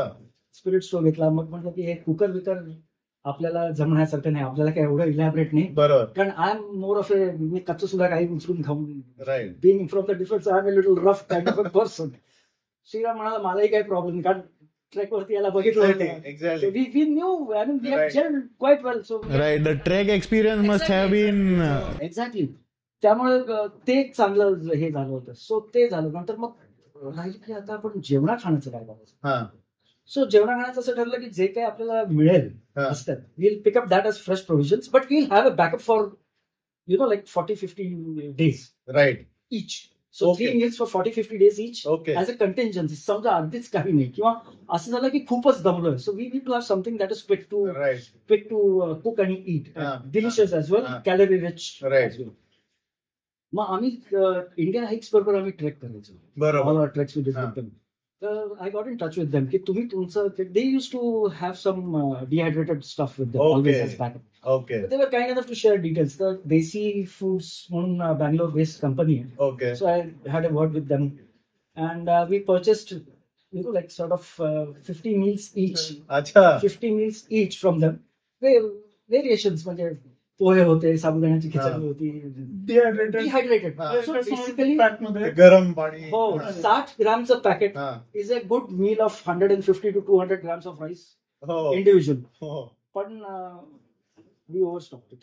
स्पिरिट स्टोव्ह घेतला. मग म्हटलं की हे कुकर विकर आपल्याला जमण्यासारखं नाही, आपल्याला काय एवढं इलॅबरेट नाही. बरोबर. कारण I am more of a, मी कच्चं सुद्धा काही उचलून खाऊन, right. Being from the difference I am a little rough kind of a person. Shriram म्हणाला मलाही काही प्रॉब्लेम नाही, कारण ट्रेक वरती याला बघितलं होतं. Exactly. We knew, I mean, we had gelled quite well. So right. The trek experience must have been. Exactly. त्यामुळे ते एक चांगलं हे झालं होतं. सो ते झालं. नंतर मग राहिलं की आता आपण जेवणा खाण्याचं काय करायचं. सो जेवणा खाण्याचं असं ठरलं की जे काही आपल्याला मिळेल असतात, we'll pick up that as fresh provisions, but we'll have a backup for, like 40-50 days. Right. Each. So 3 meals for 40-50 days each. Okay. As a contingency. समजा अगदीच काही नाही किंवा असं झालं की खूपच दमलोय, so we need to have something that is quick to cook and eat. Delicious as well, calorie rich as well. मग आम्ही इंडिया हाईक्स बरोबर आम्ही ट्रेक करायचो. बरोबर. Treks with different. तर I got in touch with them की तुम्ही तुमचं, they use to have some dehydrated stuff with them always as backup. Okay. They were kind enough to share details. The Desi Foods म्हणून Bangalore based company. Okay. So I had a word with them and we purchased like sort of 50 meals each. अच्छा. 50 meals each from them. Variations म्हणजे पोहे होते, साबुदाण्याची खिचडी होती. Dehydrated. So basically पॅकमध्ये गरम पाणी. हो, 60 ग्रामचं packet is a good meal of 150 to 200 grams of rice individual. पण we overstocked it.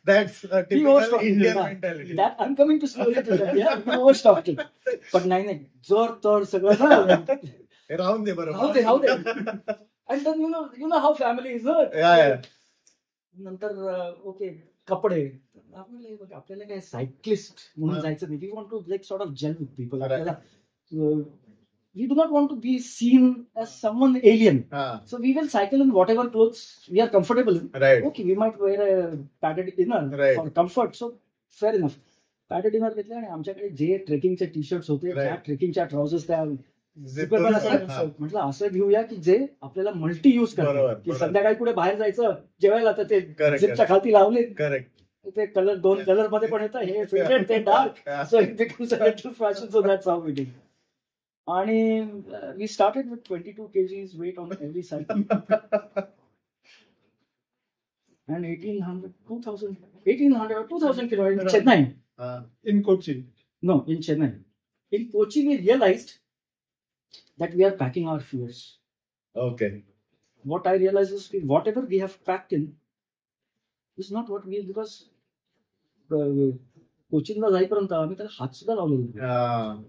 That's a We typical overstocked Indian it. mentality. That I'm coming to slowly to that. Yeah, we overstocked it. पण नाही जोर तर सगळं ना. राहून दे बरोबर. राहू दे. And then you know how family is. नंतर ओके कपडे. आपल्याला काय सायक्लिस्ट म्हणून जायचं नाही. We want to like sort of gel with people. आपल्याला we do not want to be seen as someone alien. So we will cycle in whatever clothes we are comfortable in. Right. Okay, we might wear a padded inner for comfort. So fair enough. Padded inner घेतले आणि आमच्याकडे जे ट्रेकिंगचे T shirts होते, त्या ट्रेकिंगच्या trousers त्या म्हटलं असं घेऊया की जे आपल्याला मल्टी युज करतात. की संध्याकाळी कुठे बाहेर जायचं जेवायला तर ते झिपच्या खालती लावले. करेक्ट. ते कलर 2 कलर मध्ये पण येतं, हे फेवरेट ते dark. So it becomes a little fashion. So that's how we did. आणि we started with 22 kgs weight on every side. And 1800 or 2000 kilometers in Chennai. In Kochi. No, in Chennai. In Kochi, we realized that we are packing our fears. Okay. What I realized is whatever we have packed in is not what we, because कोचिनला जाईपर्यंत आम्ही त्याला हात सुद्धा लावलेला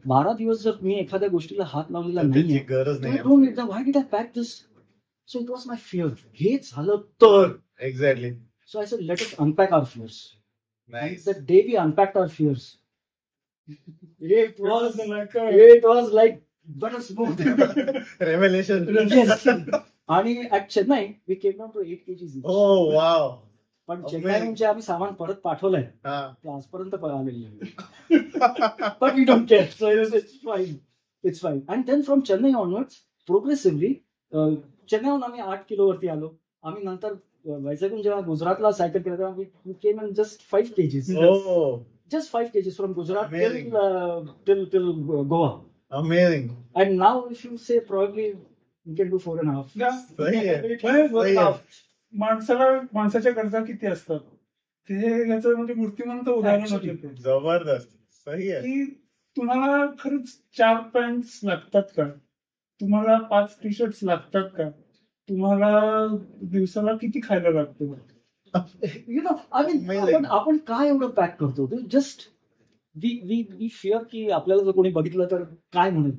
12 दिवस जर मी एखाद्या गोष्टीला हात लावलेला नाहीये, गरज I don't need that. Why did I pack this? So it was my fear. हे झालं तर. Exactly. So I said, let us unpack our fears. Nice. The day we unpacked our fears, it was like butter smooth. रेव्हेलेशन. Yes. आणि at Chennai, we came down to 8 kgs. Oh wow. पण Amazing. चेन्नईहून जे आम्ही सामान परत पाठवलंय हा. ते आजपर्यंत आलेलं नाही. But we don't care. So it's fine. It's fine. And then from Chennai onwards, progressively, चेन्नईहून आम्ही 8 किलोवरती आलो. आम्ही नंतर वैजागहून जेव्हा गुजरातला सायकल केलं तेव्हा we came in just 5 kgs. Oh, Just 5 kgs from Gujarat Amazing. till Goa. amazing. And now if you say probably we can do 4.5. सही आहे. म्हणजे माणसाच्या गरजा किती असतात ते याचं म्हणजे मूर्तिमंत उदाहरण होते ते. जबरदस्त. सही आहे. की तुम्हाला खरंच 4 पॅन्ट्स लागतात का, तुम्हाला 5 टी शर्ट्स लागतात का, तुम्हाला दिवसाला किती खायला लागतं. You know, I mean, Amazing. आपण काय एवढं पॅक करतो, जस्ट वी फिअर की आपल्याला जर कोणी बघितलं तर काय म्हणेल.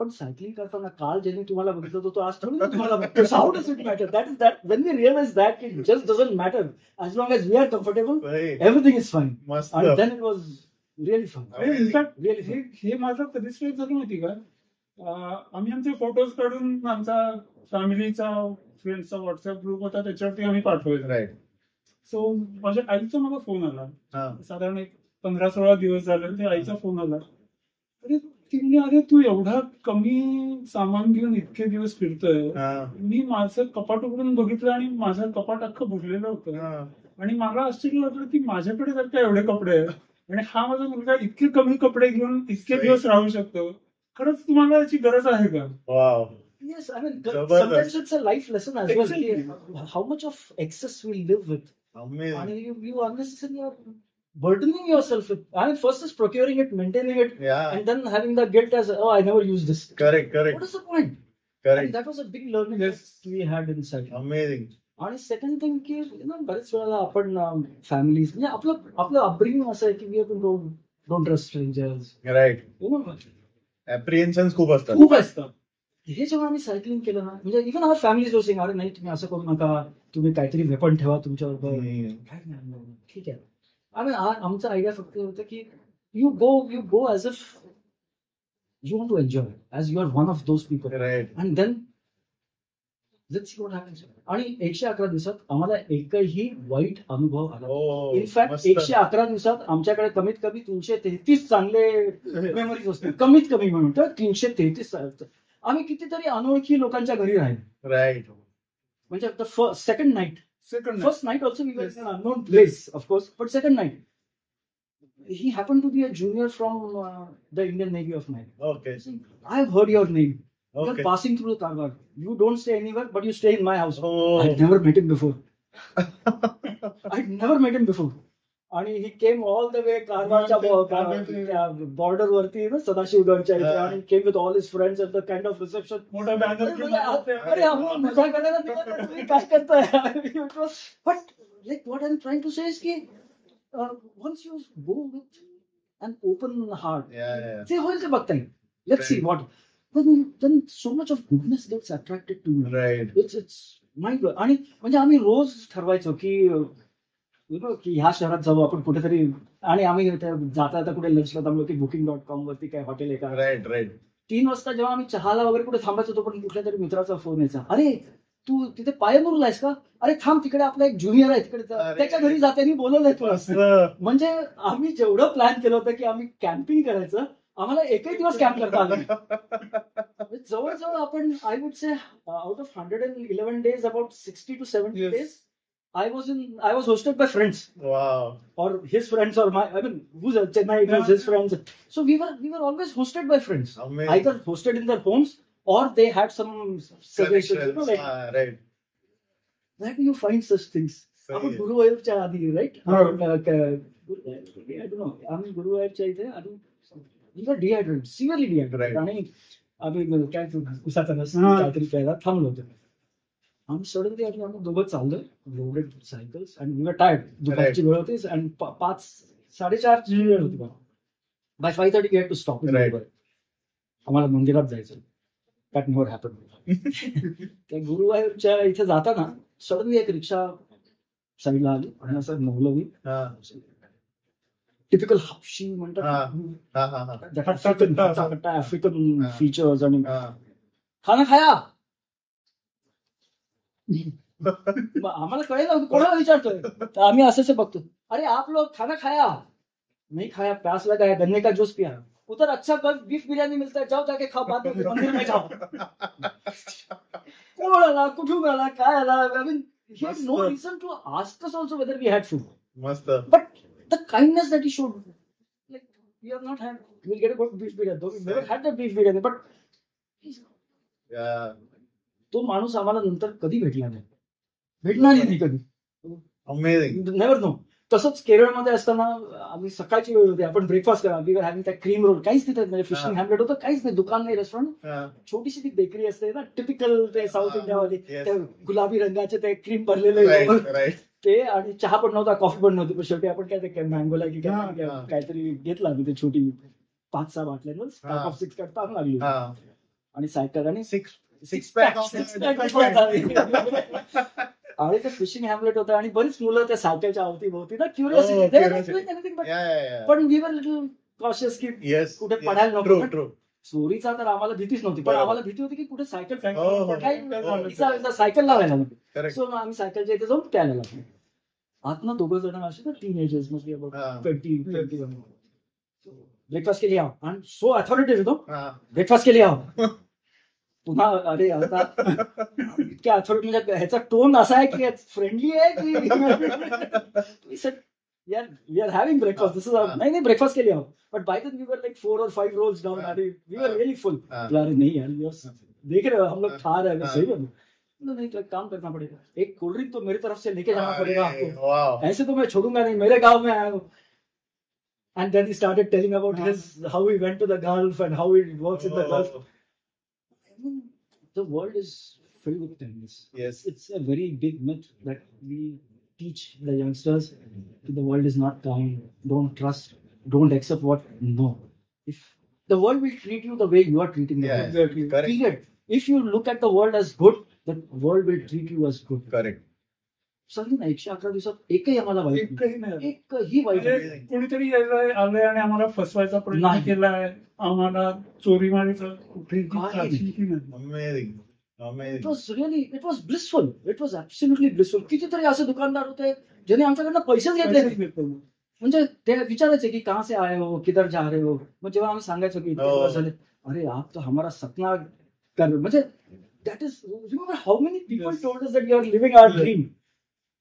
पण सायकलिंग करताना काल ज्यांनी तुम्हाला बघितलं होतं तो आज थोडी ना तुम्हाला बघतो. How does it matter? That is that when we realise that it just doesn't matter as long as we are comfortable, सही. Everything is fine. मस्त. आणि then it was really fun. In fact really हे माझं कधी stress झालं माहिती का, आम्ही आमचे फोटोज काढून आमचा फॅमिलीचा फ्रेंड्सचा व्हॉट्सअप ग्रुप होता त्याच्यावरती आम्ही पाठवायचो. राईट. सो माझ्या आईचा मला फोन आला, हा. साधारण एक 15-16 दिवस झाले ते आईचा फोन आला. अरे तिने, अरे तू एवढा कमी सामान घेऊन इतके दिवस फिरतोय. हा. मी माझं कपाट उघडून बघितलं आणि माझं कपाट अख्खं भरलेलं होतं. हा. आणि मला आश्चर्य वाटलं की माझ्याकडे जर का एवढे कपडे आहेत आणि हा माझा मुलगा इतके कमी कपडे घेऊन इतके दिवस राहू शकतो, खरंच तुम्हाला याची गरज आहे का? Wow. Yes, I mean, Zabardast. sometimes it's a life lesson as well. Exactly. How much of excess we live with. Amazing. And you unnecessarily are burdening yourself with. I mean, first is procuring it, maintaining it, Yeah. and then having the guilt as, oh, I never used this. Correct. What Correct. is the point? And Correct. that was a big learning Yes. that we had inside. Amazing. आणि second thing की बरेच वेळेला आपण families म्हणजे आपलं upbringing असं आहे की we don't trust strangers. Right. Apprehension खूप असतात. खूप असतं. हे जेव्हा आम्ही सायकलिंग केलं ना, म्हणजे इव्हन आवर फॅमिलीज वर सिंग, अरे नाही तुम्ही असं करू नका, तुम्ही काहीतरी वेपन ठेवा तुमच्याबरोबर. काय नाही, ठीक आहे. आम्ही आमचा आयडिया फक्त होतं की you go as if you want to enjoy, as you are one of those people. Right. And then let's see what happens. आणि 111 दिवसात आम्हाला एकही वाईट अनुभव आला. हो. इनफॅक्ट मस्त. 111 दिवसात आमच्याकडे कमीत कमी 333 चांगले मेमरीज असतील. कमीत कमी म्हणून तर 333. आम्ही कितीतरी अनोळखी लोकांच्या घरी राहिलो. राईट. म्हणजे second night, second first night also we were in unknown place of course, but second night he happened to be a junior from the Indian Navy of Navy. Okay. I've heard your name. You're okay. passing through the Karwar. You don't stay anywhere, but you stay in my house. हो. I'd never met him before. I'd never met him before. आणि he came all the way कारवारच्या border वरती ना, सदाशिवगडच्या इथे, आणि came with all his friends at the kind of reception. मोठा banner अरे आपण मजा करायला निघालो, तुम्ही काय करताय? But like what I am trying to say is की once you go with an open heart, ते होईल ते बघता येईल. Let's see what then so much of goodness gets attracted to you. Right. It's mind blowing. आणि म्हणजे आम्ही रोज ठरवायचो की की ह्या शहरात जाऊ आपण कुठेतरी, आणि आम्ही जाता कुठे लंचला थांबलो की booking.com वरती काय हॉटेल आहे का. राईट. राईट. 3 वाजता जेव्हा आम्ही चहाला वगैरे कुठे थांबायचो तो पण कुठल्या तरी मित्राचा फोन यायचा, अरे तू तिथे पायमुरला आहेस का, अरे थांब तिकडे आपला एक ज्युनियर आहे तिकडे, अरे. त्याच्या घरी जाते बोलवलंय तुला. मस्त. म्हणजे आम्ही जेवढं प्लॅन केलं होतं की आम्ही कॅम्पिंग करायचं, आम्हाला एकही दिवस कॅम्प करता आला नाही. जवळजवळ आपण I would say out of 111 days about 60 to 70 Yes. days I was hosted by friends Wow. or his friends or who's Chennai, it was his friends. So we were always hosted by friends. Amazing. Either hosted in their homes or they had some suggestions. You know, like, Right. where do you find such things? आपण सही. गुरुवायूरच्या आधी, right? हो. I don't know. आम्ही गुरुवायूरच्या इथे आधी we were dehydrated, severely dehydrated. Right. आणि आम्ही काय उसाचा रस हा. काहीतरी प्यायला थांबलो होतो. आम्ही सडनली आम्ही दोघं चाललोय लोडेड सायकल्स आणि वी वर टायर्ड. दुपारची वेळ होती आणि 5-4:30 ची वेळ होती. By 5:30 we had to stop. Right. आम्हाला मंदिरात जायचं. That never happen. त्या गुरुवायूरच्या इथे जाताना सडनली एक रिक्षा साईडला आली आणि असं नवलवी हा. टिपिकल हापशी म्हणतात आफ्रिकन हा. फीचर्स आणि हा. खाना खाया. मग आम्हाला कळेल कोणाला विचारतोय तर आम्ही असं बघतो. अरे आप लोग खाना खाया. नहीं खाया, प्यास लगा है, गन्ने का जूस पिया. उधर अच्छा बीफ बिर्याणी मिलता है, जाओ जाके खाओ, बाद में मंदिर में जाओ. कोण आला, कुठून आला, काय आला. I mean he had no reason to ask us also whether we had food. मस्त. But the kindness that he showed, like we have not had, we'll get a good beef biryani. Though we never had that beef biryani, but Yeah. तो माणूस आम्हाला नंतर कधी भेटला नाही कधी. Amazing. Never know. तसंच केरळमध्ये असताना आम्ही सकाळची वेळ होती, आपण ब्रेकफास्ट करा, वी वर हॅव्हिंग त्या क्रीम रोल. काहीच तिथे म्हणजे फिशिंग हॅमलेट होतं, काहीच नाही, दुकान नाही, रेस्टॉरंट. हा. छोटीशी ती बेकरी असते ना, टिपिकल ते साऊथ इंडियामध्ये, Yes. त्या गुलाबी रंगाचे ते क्रीम भरलेले Right. Right. ते. आणि चहा पण नव्हता, कॉफी पण नव्हती. पण शेवटी आपण काय ते मँगोला की हा, हा. काहीतरी घेतला आम्ही ते छोटी 5-6 बाटल्यांवर हा. स्टार्ट ऑफ 6 करता लागली. हा. आणि सायकल आणि Six pack. आणि ते फिशिंग हॅमलेट होतं आणि बरीच मुलं त्या सायकलच्या अवतीभोवती ना Oh, क्युरियोसिटी. curiosity. Yeah. पण वी वर लिटल कॉशियस की Yes. कुठे yes. पडायला नको. True. True. चोरीचा तर आम्हाला भीतीच नव्हती, पण बरोबर. आम्हाला भीती होती की कुठे सायकल हो. सायकल लावायला नको. Correct. सो आम्ही सायकलच्या इथे जाऊन प्यायला लागलो. आतनं दोघं जण असे ना टीनेजर्स मध्ये हा. 20-21. ब्रेकफास्ट केली आहो आणि सो अथॉरिटीज होतो. हा. ब्रेकफास्ट केली आहो पुन्हा. अरे आता इतक्या अथॉरिटी म्हणजे ह्याचा टोन असा आहे की फ्रेंडली आहे की we are having breakfast. This is नाही ब्रेकफास्ट केली आहो. But by then we were like 4 or 5 rolls down. अरे वी वर रियली फुल. अरे नहीं यार देख रहे हो हम लोग खा रहे हैं. सही है. नहीं तो एक काम करना पड़ेगा, एक कोल्ड ड्रिंक तो मेरी तरफ से लेके जाना पड़ेगा आपको. Wow. ऐसे तो मैं छोड़ूंगा नहीं, मेरे गांव में आया हूँ. And then he started telling about how he went to the Gulf and how he works in the Gulf. I mean, the world is filled with kindness. Yes. It's a very big myth that we teach the youngsters that the world is not kind, don't trust, don't accept what. No. If the world will treat you the way you are treating the Yeah. world. Exactly. Correct. Period. If you look at the world as good, the world will treat you as good. Correct. सांगू ना 111 दिवसात एकही आम्हाला वाईट नाही. एकही नाही. एकही वाईट नाही. म्हणजे कोणीतरी आलंय आणि आम्हाला फसवायचा प्रयत्न नाही. केलाय, आम्हाला चोरी मारीचा कुठेही काही काहीही नाही. Amazing. It Amazing. was really, it was blissful. It was absolutely blissful. कितीतरी असे दुकानदार होते ज्यांनी आमच्याकडनं पैसेच घेतले पैसेच नाही. घेतो. म्हणजे ते विचारायचे की कहाँ से आए हो, किधर जा रहे हो. मग जेव्हा आम्ही सांगायचो की इतके हो. दिवस झाले, अरे आप तो हमारा सपना कर. म्हणजे that is, remember how many people Yes. told us that you are living our dream.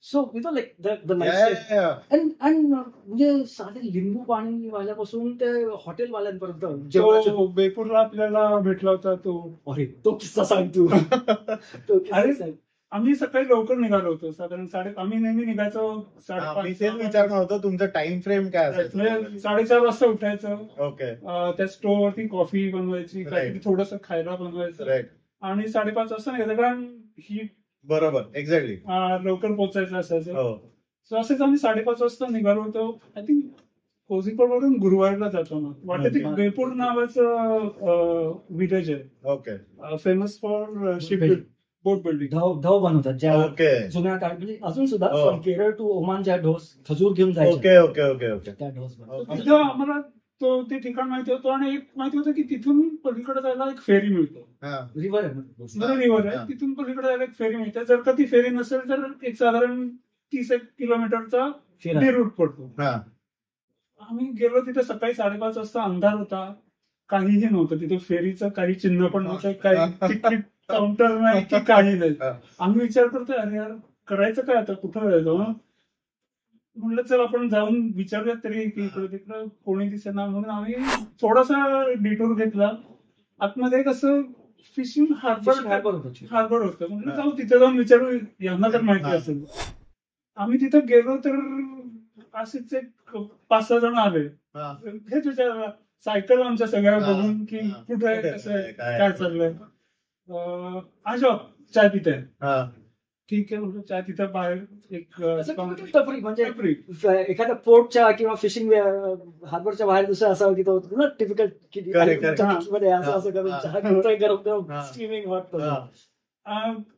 So you know, like the Yeah, lifestyle. yeah, yeah. and म्हणजे साधे लिंबू पाणी वाल्यापासून ते हॉटेल वाल्यांपर्यंत जेवणाचे. तो बेपूरला आपल्याला भेटला होता तो. अरे तो किस्सा सांग तू. तो किस्सा अरे, सांग. आम्ही सकाळी लवकर निघालो होतो, साधारण आम्ही नेहमी निघायचो हा, मी तेच विचारणार होतं तुमचं टाइम फ्रेम काय असेल. 4:30 वाजता उठायचं. ओके. त्या स्टोर वरती कॉफी बनवायची, काहीतरी थोडंसं खायला बनवायचं राईट. आणि 5:30 वाजता निघायचं, कारण ही बरोबर. एक्झॅक्टली. लवकर पोहोचायचं असायचं. हो. सो असेच आम्ही 5:30 वाजता निघालो होतो. आय थिंक कोझिकोडवरून गुरुवारला जातो ना, वाटतं ते Okay. बेपूर नावाचं विलेज आहे, okay. Famous for ship boat building. धव बनवतात ज्या ओके. जुन्या काळात, म्हणजे अजून सुद्धा हो. फ्रॉम केरळ टू ओमान ज्या ढोस खजूर घेऊन जायचे ओके ओके ओके ओके. त्या ढोस बनवतात. Okay. तिथं आम्हाला ते ठिकाण माहिती होतं, आणि एक माहिती होतं की तिथून पलीकडे जायला एक फेरी मिळतो. हा. रिव्हर आहे ना. बरं, रिव्हर आहे, हा. तिथून पलीकडे जायला एक फेरी मिळते. जर का ती फेरी नसेल तर एक साधारण 30 किलोमीटरचा फिरा. रूट पडतो. हा. आम्ही गेलो तिथे सकाळी 5:30 वाजता, अंधार होता, काहीही नव्हतं तिथे. फेरीचं काही चिन्ह पण नव्हतं, काही तिकीट काउंटर नाही की काही नाही. हा. आम्ही विचार करतोय, अरे यार करायचं काय आता, कुठं जायचं म्हणलं चल आपण जाऊन विचारूयात तरी की इकडं तिकडं कोणी दिसेना, म्हणून आम्ही थोडासा डिटूर घेतला. आतमध्ये कसं फिशिंग हार्बर होतं. म्हणलं जाऊ तिथे जाऊन विचारू, यांना तर माहिती असेल. आम्ही तिथं गेलो तर असेच एक 5-6 जण आले. हेच विचारला, सायकल आमच्या सगळ्या बघून की कुठं आहे, कसं आहे, काय चाललंय. आजो चाय पिते. ठीक आहे म्हणलं, चाय तिथं बाहेर एक टपरी म्हणजे एखाद्या पोर्टच्या किंवा फिशिंग हार्बरच्या बाहेर जसं असावं की तो टिपिकल असं असं करून चहा घेतोय गरम गरम स्टीमिंग हॉट.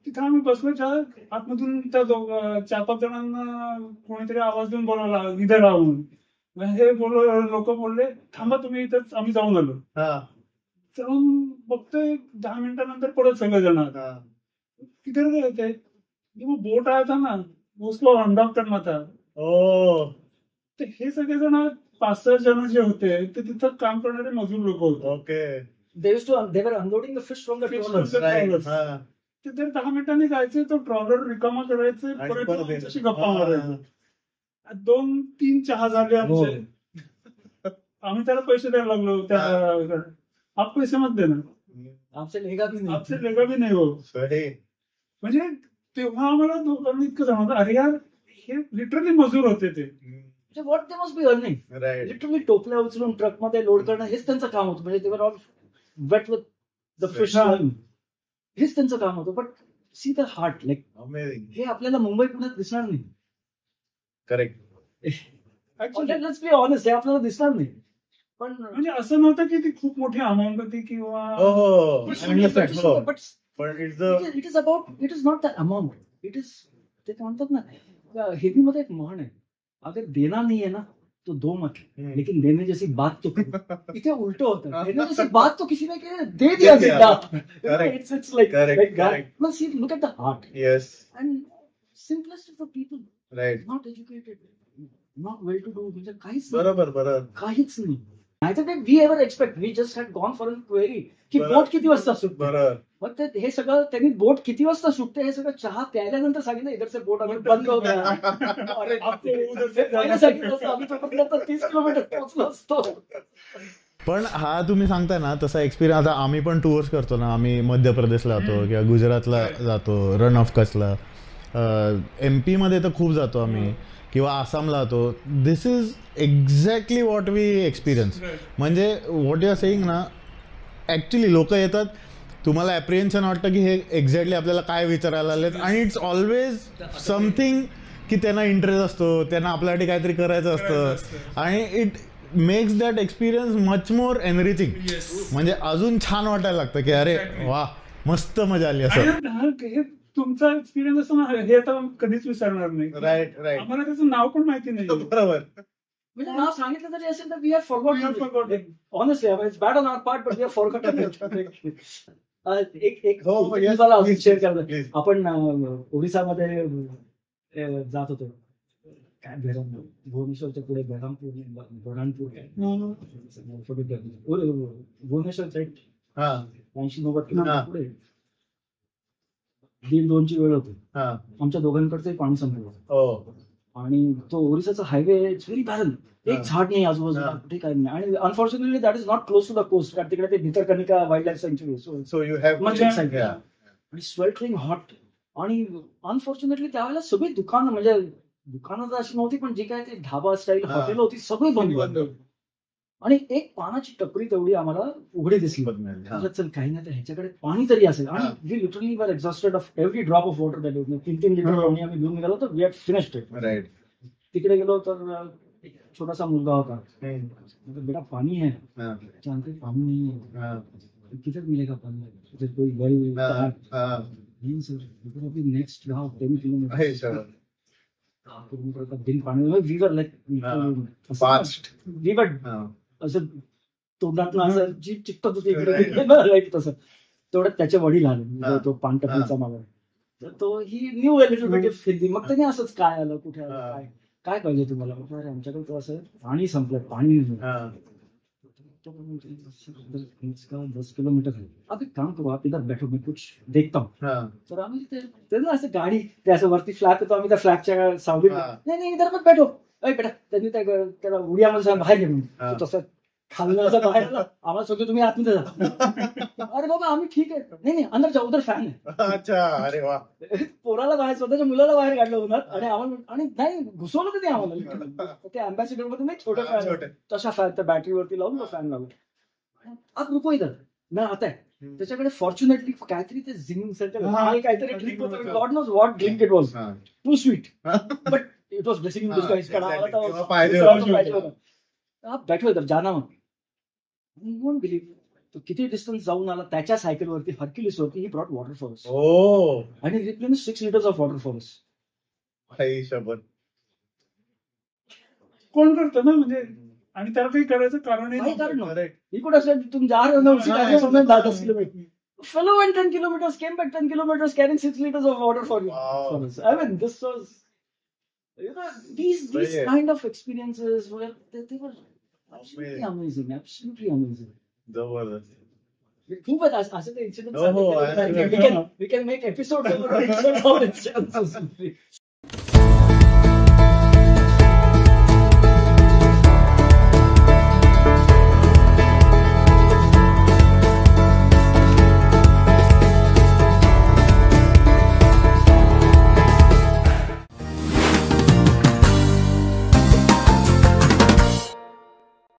तिथं आम्ही बसलो चहा. आतमधून त्या 4-5 जणांना कोणीतरी आवाज देऊन बोलावला, इथे राहून. हे लोक बोलले थांबा तुम्ही इथंच, आम्ही जाऊन आलो. जाऊन बघतोय 10 मिनिटानंतर परत सगळे जण तिथे होते. बोट आया था ना, उसको अनडॉक करना था. तर हे सगळे जण 5-6 जण जे होते ते तिथं काम करणारे मजूर लोक होते. They were unloading the fish from the trawlers. ते जर 10 मिनिटांनी जायचे तो ट्रॉलर रिकामा करायचे, परत आमच्याशी गप्पा मारायचे. 2-3 चहा झाले आमचे. आम्ही त्याला पैसे द्यायला लागलो. त्या आप पैसे मत देना, आपसे लेगा भी नाही हो. म्हणजे तेव्हा आम्हाला दोघांनी इतकं जाणवलं, अरे यार हे लिटरली मजूर होते ते. What they must be earning. Literally टोपल्या उचलून ट्रकमध्ये लोड करणं हेच त्यांचं काम होतं. म्हणजे ते were all wet with the fish, हेच त्यांचं काम होतं. But see the heart, like हे आपल्याला मुंबई पुण्यात दिसणार नाही. करेक्ट. लेट्स बी ऑनेस्ट, हे आपल्याला दिसणार नाही. पण म्हणजे असं नव्हतं की ती खूप मोठी अमाऊंट होती किंवा it is about, it is not the amount, it is, ते म्हणतात ना हिंदी मध्ये एक म्हण आहे, अगर देना नहीं है ना तो दो मत, लेकिन देने जैसी बात तो इथे उलट होतं. देने जैसी बात तो किसी ने दे दिया सीधा. It's like well, see, look at the heart. Yes. And simplest of the people, Right. not educated, not well to do, म्हणजे काहीच बरोबर. काहीच नाही. नाहीतर ते we ever expect, we just had gone for a query की boat किती वाजता सुटते. मग ते हे सगळं त्यांनी बोट किती वाजता सुटते हे सगळं चहा प्यायल्यानंतर सांगितलं, इधर से बोट अगर बंद हो गया. अरे पहिलं सांगितलं असतं आम्ही तोपर्यंत 30 किलोमीटर पोहोचलो असतो. पण हा तुम्ही सांगताय ना तसा एक्सपिरियन्स, आता आम्ही पण टूर्स करतो ना, आम्ही मध्य प्रदेशला जातो किंवा गुजरातला जातो, रन ऑफ कचला, MP मध्ये तर खूप जातो आम्ही, किंवा आसामला जातो. This is exactly what we experience. म्हणजे व्हॉट यू आर सेईंग ना, ॲक्च्युली लोक येतात, तुम्हाला ॲप्रिहेन्शन वाटतं की हे एक्झॅक्टली आपल्याला काय विचारायला आलेत, आणि इट्स ऑलवेज समथिंग की त्यांना इंटरेस्ट असतो, त्यांना आपल्यासाठी काहीतरी करायचं असतं, आणि it makes that experience much more enriching. म्हणजे अजून छान वाटायला लागतं की अरे वा, मस्त मजा आली असं. तुमचा एक्सपिरियन्स असं ना, हे आता कधीच विसरणार नाही. राईट. आम्हाला त्याचं नाव पण माहिती नाही. बरोबर. म्हणजे नाव सांगितलं तरी असेल तर we are forgot. Honestly it's bad on our part, but we are forgot. एक मला शेअर करतो. आपण ओरिसामध्ये जात होतो, काय भुवनेश्वरच्या पुढे बेरहामपूर, भुवनेश्वर साईड 80-90 किलोमीटर पुढे 1:30-2ची वेळ होती. आमच्या दोघांकडचं पाणी संपलं, आणि तो ओरिसाचा हायवे इट्स व्हेरी बॅरन. एक झाड नाही आजूबाजूला, कुठे काही नाही. आणि unfortunately that is not close to the coast, कारण तिकडे ते भितरकनिका वाईल्ड लाईफ सँच्युरी, सो यू हॅव आणि स्वेल्टरिंग हॉट. आणि अनफॉर्च्युनेटली त्यावेळेला सगळी दुकानं, म्हणजे दुकानं तर अशी नव्हती, पण जी काय ते ढाबा स्टाईल हॉटेल होती सगळी बंद. आणि एक पानाची टपरी तेवढी आम्हाला उघडी दिसली. चल काही नाही तर ह्याच्याकडे पाणी तरी असेल. आणि वी लिटरली वर exhausted of every drop of water that 3 litre पाणी आम्ही घेऊन निघालो, तर वी हॅड फिनिश्ड इट. तिकडे गेलो तर एक छोटासा मुलगा होता, बेटा पाणी है, जानते पाणी नहीं, किधर मिलेगा पानी, कोई वेल नहीं सर, अभी नेक्स्ट गाँव 10 किलोमीटर का दिन पाणी. We were like we were असं तोंडातनं असं जी चिकटत होती इकडे, लाईक तसं. तेवढ्यात त्याचे वडील आले, तो पानटपरीचा मागा, तर तो ही न्यू हिंदी. मग त्याने असंच काय आलं, कुठे आलं, काय पाहिजे तुम्हाला. अरे आमच्याकडे तो असं पाणी संपलं, पाणी तो इसका 10 किलोमीटर है, अब एक काम करो, आप इधर बैठो, मैं कुछ देखता हूँ. तर आम्ही ते ना असं गाडी ते असं वरती फ्लॅग येतो, आम्ही त्या फ्लॅगच्या सावलीत, नाही इधर मत बैठो, अय बेटा, त्यांनी त्याला उड्या मध्ये बाहेर घेऊन तसं खाल्लं असं बाहेर आला, आम्हाला सांगतो तुम्ही आतमध्ये जा. अरे बाबा आम्ही ठीक आहे, नाही अंदर जाऊ, उधर फॅन आहे. अच्छा, अरे वा. पोराला बाहेर, स्वतःच्या मुलाला बाहेर काढलं उन्हात, आणि आम्हाला, आणि नाही घुसवलं तर नाही आम्हाला. ते अँबॅसिडर मध्ये नाही छोटं फॅन, तशा फॅन त्या बॅटरीवरती लावून तो फॅन लावला. आप रुको इधर, मैं आता है. त्याच्याकडे फॉर्च्युनेटली काहीतरी ते झिंग काहीतरी ड्रिंक होतं, God knows what drink it was, too sweet, but it was blessing in disguise. आप बैठो इधर, जाना मग. यू वोंट बिलीव, तो किती डिस्टन्स जाऊन आला त्याच्या सायकलवरती, हर्क्युलिस वरती. He brought water for us, आणि replenish 6 liters of water for us. कोण करतं ना, म्हणजे आणि त्याला काही करायचं कारणही काही कारण नव्हतं. नव्हतं. He could have said, तुम जा रहे हो ना उसी टाइम में 10 kilometre. Fellow went 10 kilometers, came back 10 kilometers, carrying 6 liters of water for you. For us. I mean, this was, you know, these kind of experiences were, they were absolutely amazing, absolutely amazing. जबरदस्त. खूप आहेत असं ते incidents. हो, we can make episodes of incidents.